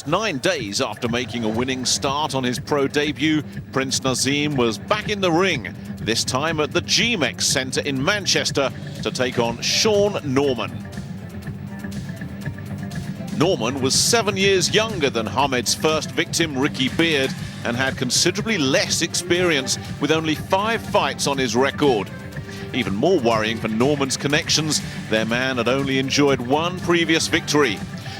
9 days after making a winning start on his pro debut, Prince Naseem was back in the ring, this time at the GMEX Centre in Manchester to take on Shaun Norman. Norman was 7 years younger than Hamed's first victim, Ricky Beard, and had considerably less experience, with only 5 fights on his record. Even more worrying for Norman's connections, their man had only enjoyed 1 previous victory.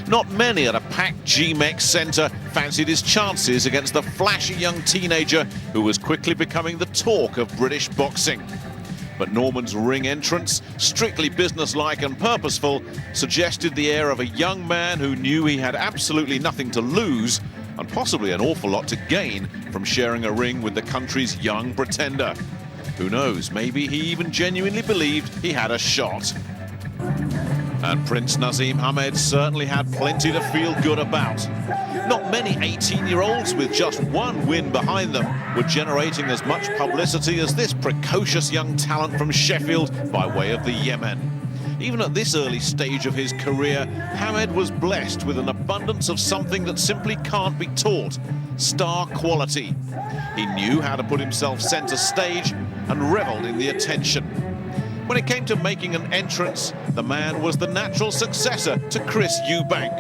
Not many at a packed GMEX Centre fancied his chances against the flashy young teenager who was quickly becoming the talk of British boxing. But Norman's ring entrance, strictly businesslike and purposeful, suggested the air of a young man who knew he had absolutely nothing to lose and possibly an awful lot to gain from sharing a ring with the country's young pretender. Who knows, maybe he even genuinely believed he had a shot. And Prince Naseem Hamed certainly had plenty to feel good about. Not many 18-year-olds with just 1 win behind them were generating as much publicity as this precocious young talent from Sheffield by way of the Yemen. Even at this early stage of his career, Hamed was blessed with an abundance of something that simply can't be taught: star quality. He knew how to put himself centre stage and revelled in the attention. When it came to making an entrance, the man was the natural successor to Chris Eubank.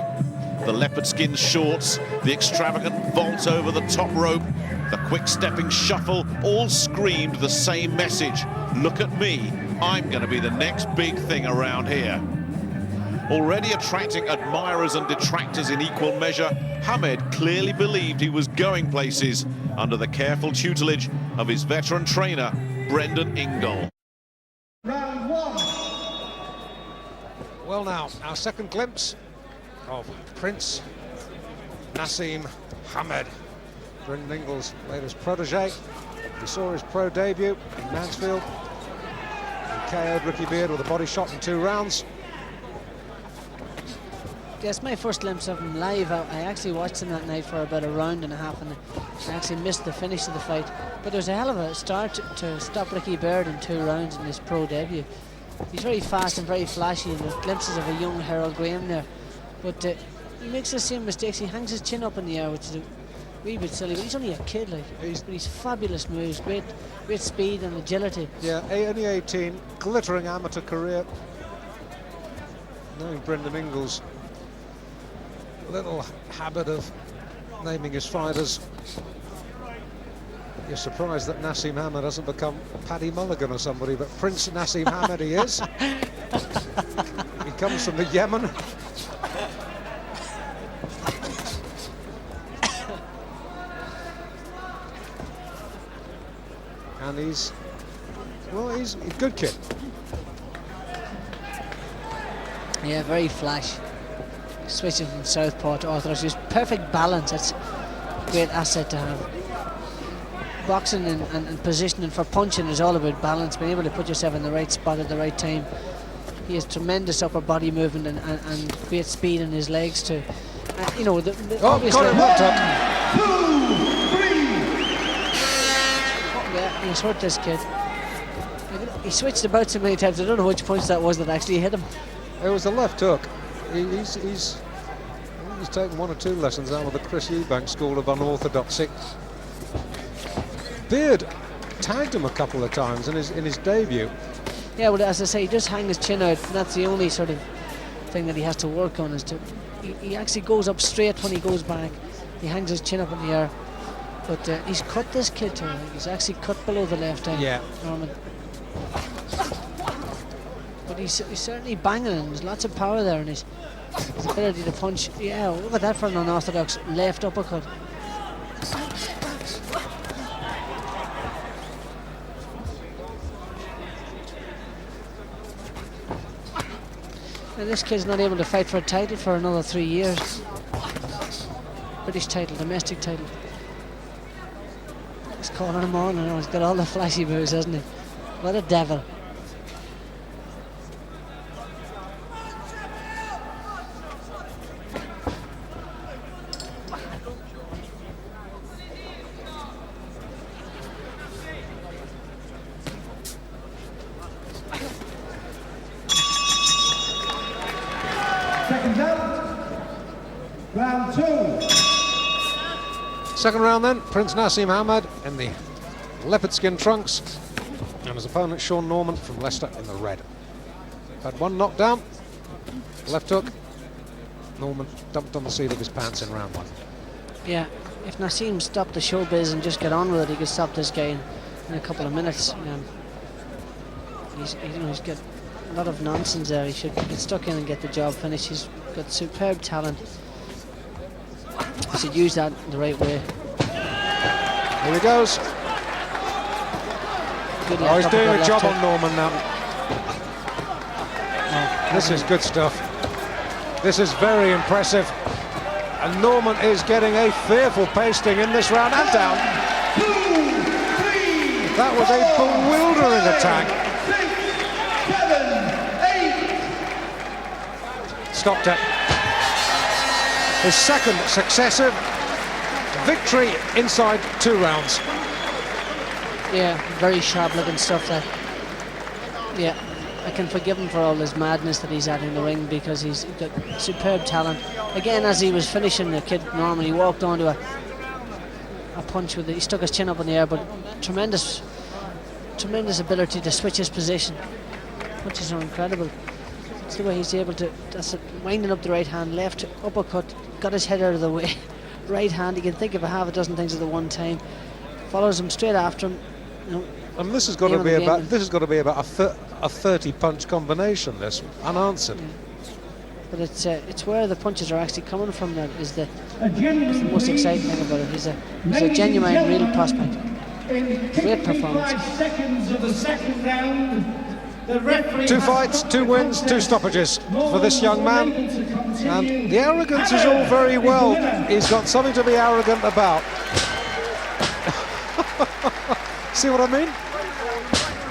The leopard skin shorts, the extravagant vault over the top rope, the quick-stepping shuffle all screamed the same message: look at me, I'm going to be the next big thing around here. Already attracting admirers and detractors in equal measure, Hamed clearly believed he was going places under the careful tutelage of his veteran trainer, Brendan Ingle. Round 1. Well, now, our second glimpse of Prince Naseem Hamed, Brendan Ingle's latest protege. We saw his pro debut in Mansfield. He KO'd Ricky Beard with a body shot in 2 rounds. Yes, my first glimpse of him live. I actually watched him that night for about a round and a half, and I actually missed the finish of the fight. But it was a hell of a start to stop Ricky Beard in 2 rounds in his pro debut. He's very fast and very flashy, and there's glimpses of a young Harold Graham there. But he makes the same mistakes. He hangs his chin up in the air, which is a wee bit silly, but he's only a kid, like. He's fabulous moves, great speed and agility. Yeah, only 18, glittering amateur career. Knowing Brendan Ingle's little habit of naming his fighters, you're surprised that Naseem Hamed hasn't become Paddy Mulligan or somebody, but Prince Naseem Hamed he is. He comes from the Yemen. And he's a good kid. Yeah, very flash. Switching from southpaw to orthodox, just perfect balance. That's a great asset to have. Boxing and positioning for punching is all about balance, being able to put yourself in the right spot at the right time. He has tremendous upper body movement and great speed in his legs too. You know, obviously. Yeah, he's hurt this kid. He switched about so many times. I don't know which punch that was that actually hit him. It was a left hook. He's taken 1 or 2 lessons out of the Chris Eubank School of Unorthodoxy. Beard tagged him a couple of times in his debut. Yeah, well, as I say, he just hang his chin out, and that's the only sort of thing that he has to work on, is he actually goes up straight when he goes back. He hangs his chin up in the air. But he's cut this kid too. He's actually cut below the left eye. Yeah. Norman. But he's certainly banging, and there's lots of power there, and his ability to punch. Yeah, look at that for an unorthodox left uppercut. And this kid's not able to fight for a title for another 3 years. British title, domestic title. He's calling him on, and he's got all the flashy moves, hasn't he? What a devil. Second out, round 2. Second round then, Prince Naseem Hamed in the leopard skin trunks, and his opponent Shaun Norman from Leicester in the red. Had one knockdown, left hook. Norman dumped on the seat of his pants in round one. Yeah, if Naseem stopped the showbiz and just get on with it, he could stop this guy in a couple of minutes. He's got a lot of nonsense there. He should get stuck in and get the job finished. He's got superb talent. He should use that the right way. Here he goes. Oh, he's doing a job on Norman now. This is good stuff. This is very impressive. And Norman is getting a fearful pasting in this round and down. That was a bewildering attack. 6, 7, 8. Stopped it. His second successive victory inside 2 rounds. Yeah, very sharp looking stuff there. Yeah, I can forgive him for all his madness that he's had in the ring, because he's got superb talent. Again, as he was finishing the kid Norman, he walked onto a punch with it. He stuck his chin up in the air, but tremendous ability to switch his position. Punches are incredible. It's the way he's able to, that's it, winding up the right hand, left uppercut, got his head out of the way. Right hand, he can think of a half a dozen things at the one time. Follows him straight after him. And this has got to be about a 30 punch combination. This unanswered. Yeah. But it's where the punches are actually coming from that is the most exciting thing about it. He's a genuine, real prospect. Great performance. 5 seconds of the second round. The referee 2 fights, 2 wins, 2 stoppages for this young man. And the arrogance is all very well. He's got something to be arrogant about. See what I mean?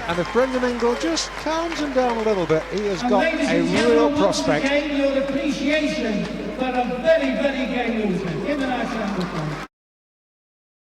And if Brendan Ingle just calms him down a little bit, he has got a real prospect. Your appreciation for a very, very game movement in the national